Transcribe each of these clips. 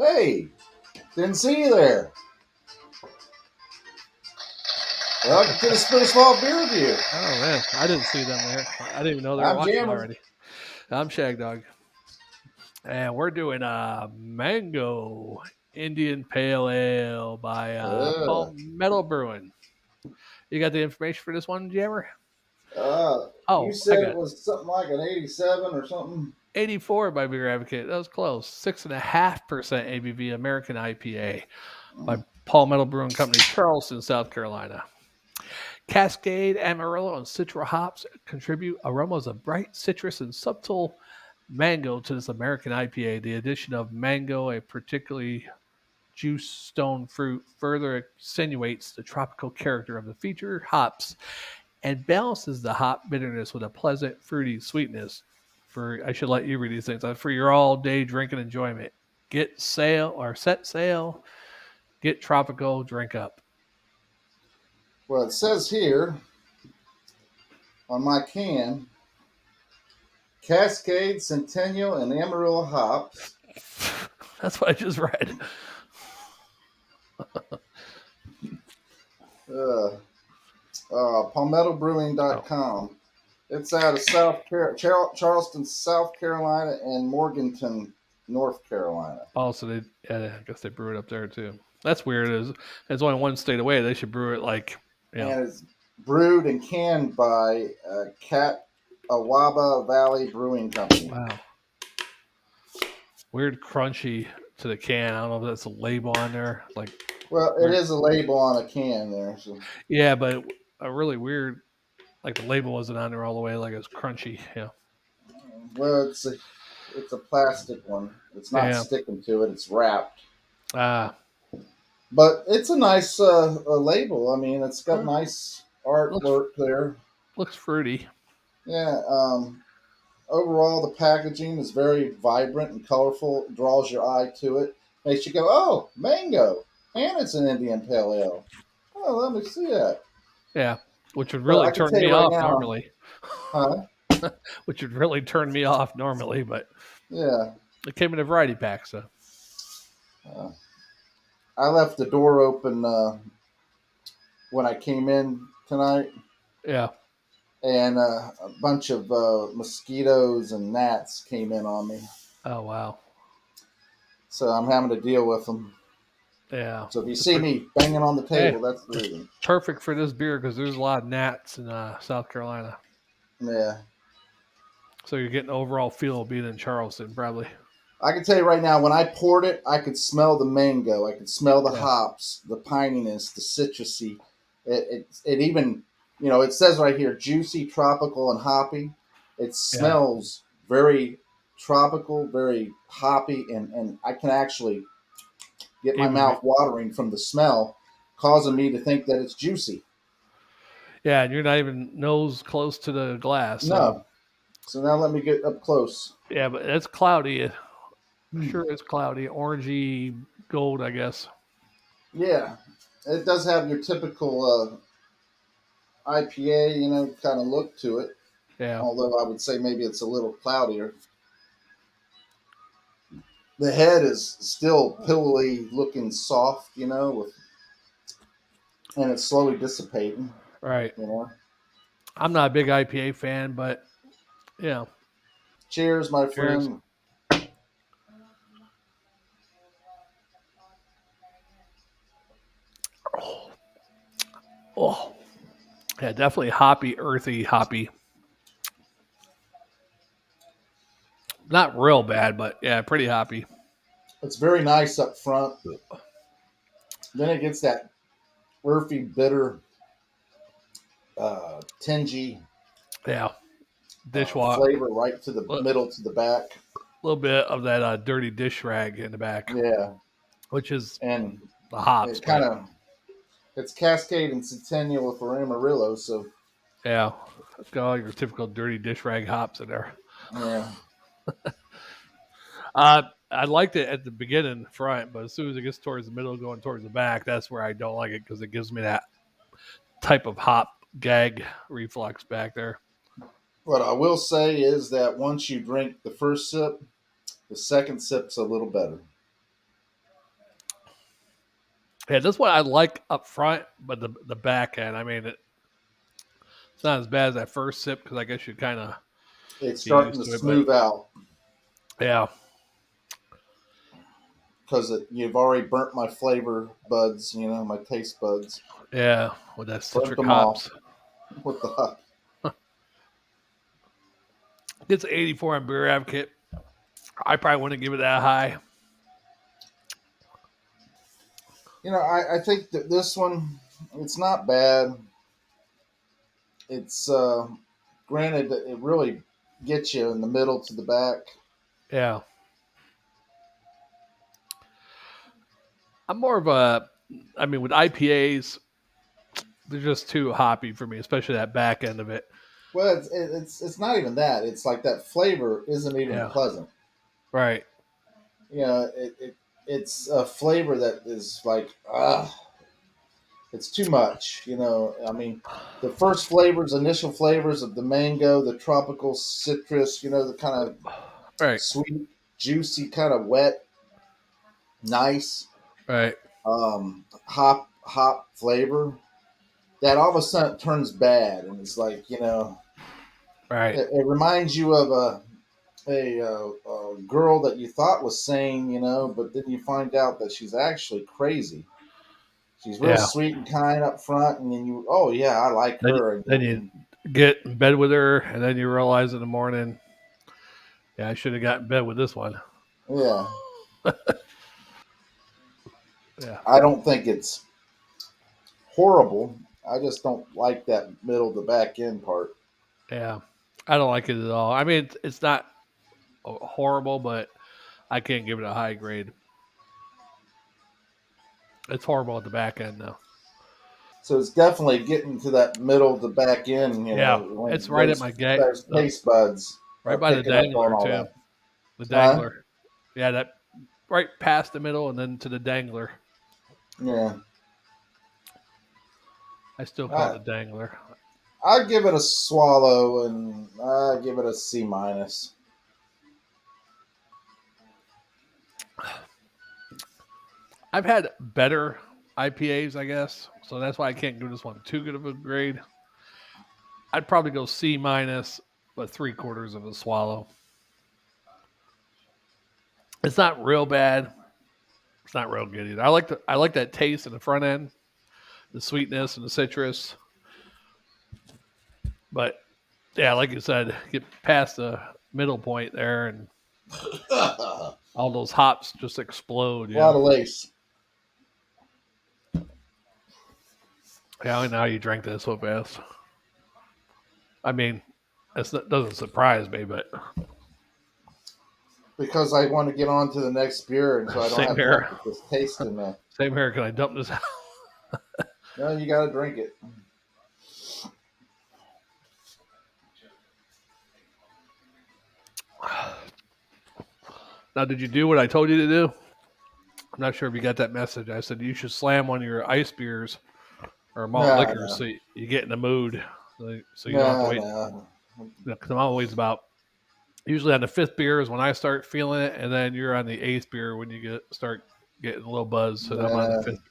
Hey, didn't see you there. Welcome to the Split Small Beer Review. Oh man, I didn't see them there. I didn't even know they were I'm watching Jammer. already. I'm Shagdog, and we're doing a mango Indian Pale Ale by Uh, Palmetto Brewing. You got the information for this one, Jammer? you Oh, I said got it was something like an 87 or something. 84 by Beer Advocate. That was close. 6.5% ABV American IPA by Palmetto Brewing Company, Charleston, South Carolina. Cascade, Amarillo, and Citra hops contribute aromas of bright citrus and subtle mango to this American IPA. The addition of mango, a particularly juice stone fruit, further accentuates the tropical character of the featured hops and balances the hop bitterness with a pleasant, fruity sweetness. I should let you read these things. For your all day drinking enjoyment. Get sail or set sail, get tropical, drink up. Well, it says here on my can Cascade, Centennial, and Amarillo hops. That's what I just read. Uh, Oh. PalmettoBrewing.com. It's out of Charleston, South Carolina, and Morganton, North Carolina. Oh, so I guess they brew it up there too. That's weird. It's only one state away. They should brew it like, you know, And it's brewed and canned by Catawba Valley Brewing Company. wow, weird crunchy to the can. I don't know if that's a label on there. Like Well, it weird, is a label on a can there. So. yeah, but a really weird. Like the label wasn't on there all the way. Like it's crunchy. Yeah, Well, it's a plastic one. It's not yeah. sticking to it. It's wrapped, Ah, but it's a nice label. I mean, it's got uh, nice looks artwork there. looks fruity. Yeah. Overall, the packaging is very vibrant and colorful. It draws your eye to it. Makes you go, "Oh, mango!" And it's an Indian Pale Ale. Oh, let me see that. Yeah, which would But really I can turn tell you me right off now, normally. huh? Which would really turn me off normally, but Yeah. it came in a variety pack, so Uh, I left the door open when I came in tonight, yeah. and a bunch of mosquitoes and gnats came in on me. Oh wow, So I'm having to deal with them. yeah. So if you see me banging on the Hey, table, that's the it's reason. perfect for this beer because there's a lot of gnats in South Carolina. Yeah. So you're getting the overall feel of being in Charleston, probably. I can tell you right now, when I poured it, I could smell the mango. I could smell the Yeah, hops, the pininess, the citrusy. It even, it says right here, juicy, tropical, and hoppy. It yeah. smells very tropical, very hoppy, and I can actually get my Even mouth watering from the smell, causing me to think that it's juicy. yeah, and you're not even nose close to the glass. So No. So now let me get up close. yeah, but it's cloudy. Hmm. Sure, it's cloudy, orangey gold, I guess. Yeah. It does have your typical IPA, kind of look to it. Yeah, Although I would say maybe it's a little cloudier. The head is still pillowy looking soft, and it's slowly dissipating, right. you know. I'm not a big IPA fan, but yeah. Cheers, my Cheers. friend. Oh, oh, yeah, definitely hoppy, earthy, hoppy. Not real bad, but yeah, pretty hoppy. It's very nice up front. Then it gets that earthy, bitter, tingy Yeah, dishwasher. flavor right to the A middle to the back. little bit of that dirty dish rag in the back, Yeah, which is and the hops, it kind but of it's Cascade and Centennial with Amarillo. So yeah, it's got all your typical dirty dish rag hops in there. yeah, I liked it at the beginning front, but as soon as it gets towards the middle, going towards the back, that's where I don't like it because it gives me that type of hop gag reflux back there. what I will say is that once you drink the first sip, the second sip's a little better. Yeah, this one I like up front, but the back end, I mean, it's not as bad as that first sip because I guess you kind of It's get starting used to to it. But smooth out yeah, because you've already burnt my flavor buds. My taste buds. yeah, with that Burnt citric them off hops. with the. It's 84 on Beer Advocate. I probably wouldn't give it that high. I think that this one, it's not bad. It's granted that it really gets you in the middle to the back. Yeah, I'm more of a. I mean, with IPAs, they're just too hoppy for me, especially that back end of it. Well, it's not even that. It's like that flavor isn't even Yeah, pleasant. right. It's a flavor that is like it's too much. I mean, the first flavors, initial flavors of the mango, the tropical citrus. The kind of Right, sweet, juicy, kind of wet, nice right, hop flavor. That all of a sudden turns bad, and it's like right. it reminds you of a girl that you thought was sane, but then you find out that she's actually crazy. She's real Yeah. sweet and kind up front, and then oh yeah, I like Then her, then you and get in bed with her, and then you realize in the morning, yeah, I should have got in bed with this one. yeah, Yeah, I don't think it's horrible. I just don't like that middle to back end part. yeah. I don't like it at all. I mean, it's not horrible, but I can't give it a high grade. It's horrible at the back end, though. So it's definitely getting to that middle to back end, Yeah, when it's right at those my gate, those taste buds right are by the picking up on dangler all too. that. The Huh? dangler. Yeah, that right past the middle and then to the dangler. Yeah. I still call it I the dangler. I give it a swallow, and I give it a C minus. I've had better IPAs, I guess, so that's why I can't give this one too good of a grade. I'd probably go C minus, but 3/4 of a swallow. It's not real bad. It's not real good either. I like that taste in the front end, the sweetness and the citrus. But yeah, like you said, get past the middle point there, and A all those hops just explode. lot of lace. Yeah, I know how you drank that so fast. I mean, that doesn't surprise me, but Because I want to get on to the next beer, and so I don't same have time here. to just taste in the. Same here. Can I dump this out? No, you got to drink it. Now, did you do what I told you to do? I'm not sure if you got that message. I said you should slam one of your ice beers or malt No, liquors no, so you get in the mood, so you don't have to no, wait. no. Because I'm always about usually on the fifth beer is when I start feeling it, and then you're on the eighth beer when you start getting a little buzz. So I'm on the No, fifth.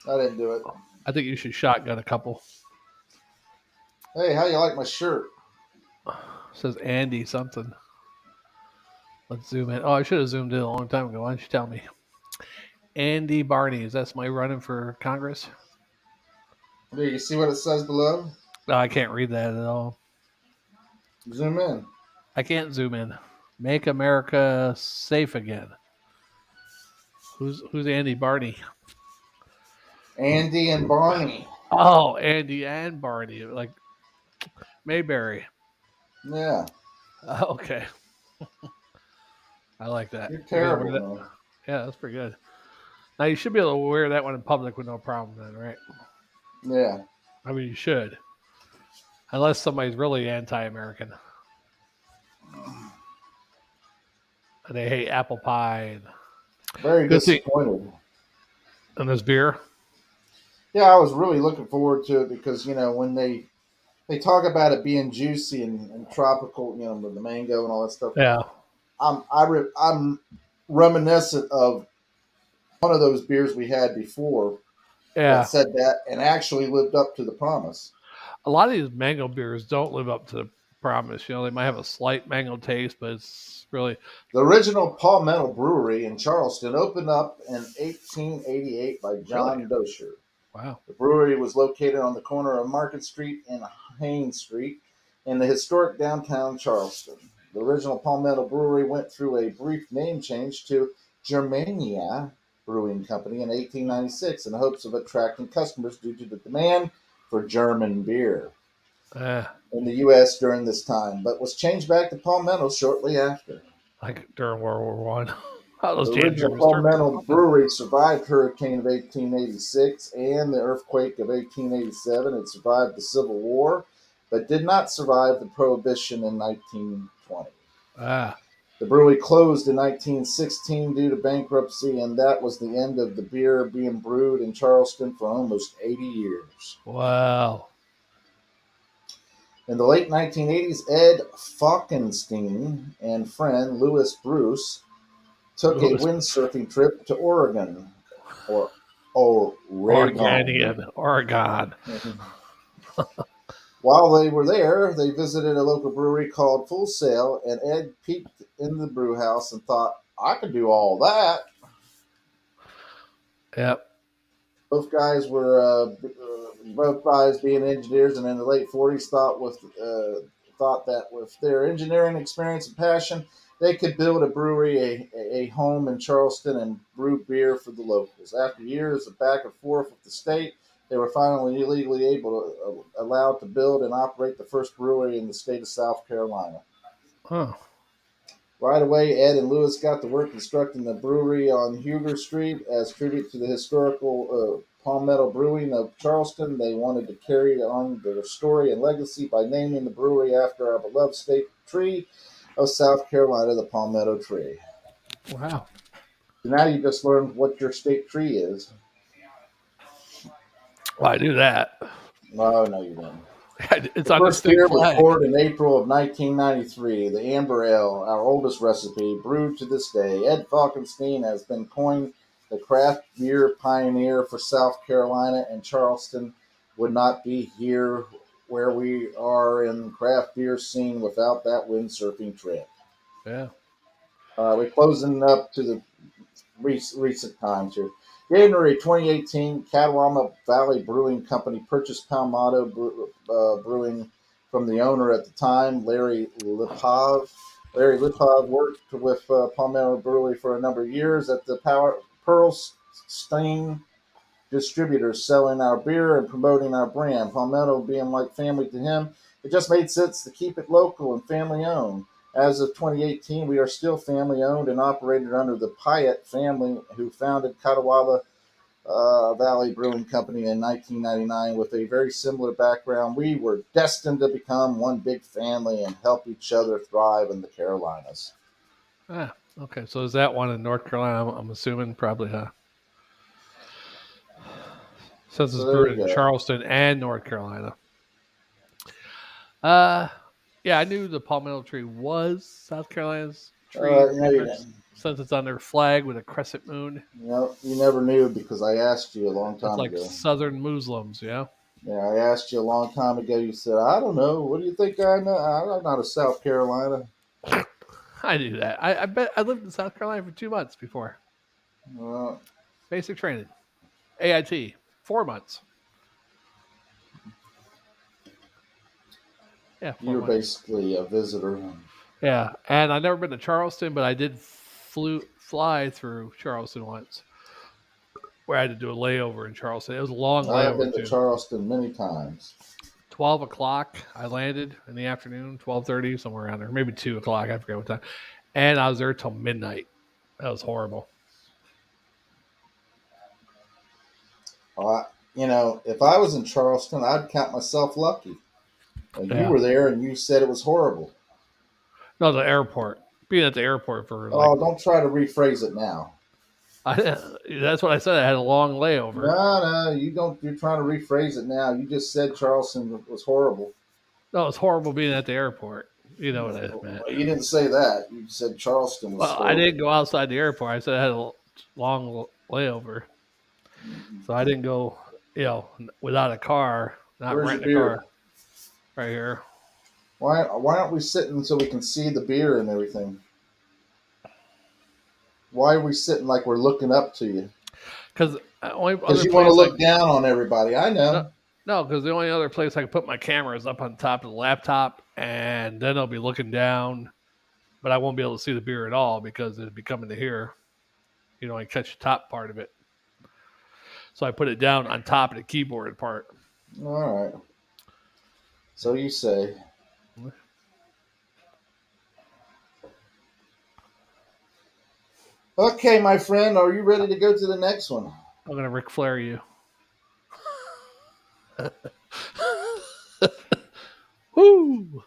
I didn't do it. I think you should shotgun a couple. Hey, how you like my shirt? It says Andy something. Let's zoom in. Oh, I should have zoomed in a long time ago. Why don't you tell me? Andy Barney. Is that somebody running for Congress? Do you see what it says below? No, I can't read that at all. Zoom in. I can't zoom in. Make America safe again. Who's Andy Barney? Andy and Barney. Oh, Andy and Barney, like Mayberry. Yeah, Okay, I like that. you're You gonna wear terrible, that? man. Yeah, that's pretty good. Now you should be able to wear that one in public with no problem, then, right? Yeah. I mean, you should, unless somebody's really anti-American and they hate apple pie. Very Good thing. disappointed. And there's beer. Yeah, I was really looking forward to it because when they talk about it being juicy and tropical, with the mango and all that stuff. Yeah, I'm reminiscent of one of those beers we had before that Yeah. said that and actually lived up to the promise. A lot of these mango beers don't live up to the promise. They might have a slight mango taste, but it's really The original Palmetto Brewery in Charleston opened up in 1888 by really John Dosher. wow. The brewery was located on the corner of Market Street and Haynes Street in the historic downtown Charleston. The original Palmetto Brewery went through a brief name change to Germania Brewing Company in 1896 in the hopes of attracting customers due to the demand for German beer Uh, in the U.S. during this time, but was changed back to Palmetto shortly after. like during World War I. How those The damn original Germans turned Palmetto something. Brewery survived Hurricane of 1886 and the earthquake of 1887. It survived the Civil War, but did not survive the Prohibition in 1920. Ah, The brewery closed in 1916 due to bankruptcy, and that was the end of the beer being brewed in Charleston for almost 80 years. wow. In the late 1980s, Ed Falkenstein and friend Louis Bruce took a Louis windsurfing trip to Oregon, or Oregon. Oregon. While they were there, they visited a local brewery called Full Sail, and Ed peeked in the brew house and thought, I could do all that. Yep. Both guys being engineers, and in the late 40s, thought that with their engineering experience and passion, they could build a brewery, a home in Charleston, and brew beer for the locals. After years of back and forth with the state, they were finally legally allowed to build and operate the first brewery in the state of South Carolina. Oh, Right away, Ed and Lewis got to work constructing the brewery on Huger Street as tribute to the historical Palmetto Brewing of Charleston. They wanted to carry on their story and legacy by naming the brewery after our beloved state tree of South Carolina, the palmetto tree. wow. So now you just learned what your state tree is. Well, I knew that. No, no, you didn't. It's The on the first state beer was flag. poured in April of 1993. The Amber Ale, our oldest recipe, brewed to this day. Ed Falkenstein has been coined the craft beer pioneer for South Carolina, and Charleston would not be here where we are in craft beer scene without that windsurfing trip. Yeah. We're closing up to the recent times here. January 2018, Catawba Valley Brewing Company purchased Palmetto Brewing from the owner at the time, Larry Lipov. Larry Lipov worked with Palmetto Brewery for a number of years at the Pearl Stein distributors, selling our beer and promoting our brand. Palmetto being like family to him, it just made sense to keep it local and family owned. As of 2018, we are still family owned and operated under the Pyatt family, who founded Catawba Valley Brewing Company in 1999 with a very similar background. We were destined to become one big family and help each other thrive in the Carolinas. Ah, okay. So is that one in North Carolina? I'm assuming probably, huh? Since it's So there brewed you in go. Charleston and North Carolina. Uh, yeah, I knew the palmetto tree was South Carolina's tree, No, you didn't. since it's on their flag with a crescent moon. You never knew because I asked you a long It's time like ago. Southern Muslims, yeah. Yeah, I asked you a long time ago. You said, I don't know. What do you think I know? I'm not a South Carolina. I knew that. I bet I lived in South Carolina for 2 months before Uh, basic training, AIT, 4 months. Yeah, four you're months. basically a visitor. Yeah, and I've never been to Charleston, but I did fly through Charleston once, where I had to do a layover in Charleston. It was a long I have layover been to too. Charleston many times. 12 o'clock. I landed in the afternoon, 12:30, somewhere around there, maybe 2 o'clock. I forget what time. And I was there till midnight. That was horrible. Uh, if I was in Charleston, I'd count myself lucky. You Yeah. were there and you said it was horrible. No, the airport. Being at the airport for like, Oh, don't try to rephrase it now. that's what I said. I had a long layover. No, no, you don't. You're trying to rephrase it now. You just said Charleston was horrible. No, it was horrible being at the airport. You know what I Well, meant. you didn't say that. You said Charleston was Well, I didn't horrible. go outside the airport. I said I had a long layover. So I didn't go, without a car, not Where's your renting a car beer? right here. Why aren't we sitting so we can see the beer and everything? Why are we sitting like we're looking up to you? Because only Because other you want to place look down on everybody. I no, know. no, because the only other place I can put my camera is up on top of the laptop, and then I'll be looking down, but I won't be able to see the beer at all because it'd be coming to here. I catch the top part of it. So I put it down on top of the keyboard part. All right. So you say. I'm Okay, my friend, are you ready to go to the next one? gonna Ric Flair you. Woo!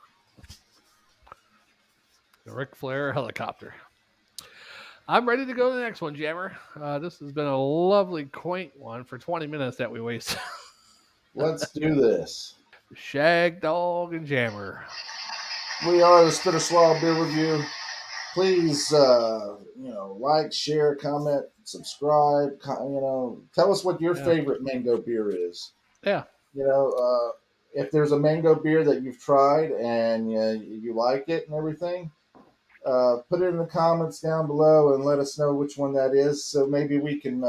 The Ric Flair helicopter. I'm ready to go to the next one, Jammer. This has been a lovely, quaint one for 20 minutes that we wasted. Let's do this. Shagdog and Jammer. We are the Spitter Swallow Beer Review. Please, like, share, comment, subscribe. Tell us what your Yeah. favorite mango beer is. Yeah. If there's a mango beer that you've tried and you like it and everything, put it in the comments down below and let us know which one that is. So maybe we can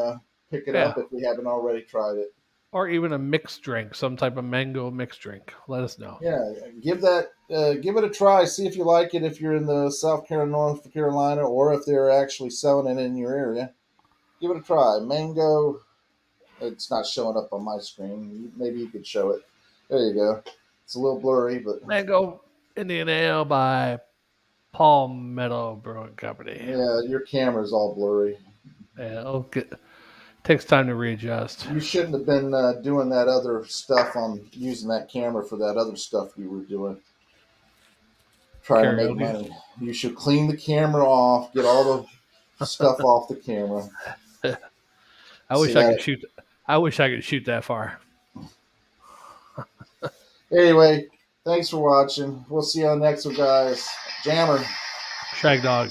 pick it Yeah. up if we haven't already tried it. Or even a mixed drink, some type of mango mixed drink. Let us know. Yeah, give it a try. See if you like it. If you're in the South Carolina, North Carolina, or if they're actually selling it in your area, give it a try. Mango. It's not showing up on my screen. Maybe you could show it. There you go. It's a little blurry, but Mango Indian Ale by Palmetto Brewing Company. yeah, your camera's all blurry. Yeah, takes time to readjust. You shouldn't have been doing that other stuff on using that camera for that other stuff you were doing, trying to make Karaoke. money. You should clean the camera off, get all the stuff off the camera. I So wish I that could shoot. I wish I could shoot that far. anyway, thanks for watching. We'll see you on the next one, guys. Jammer. Shagdog.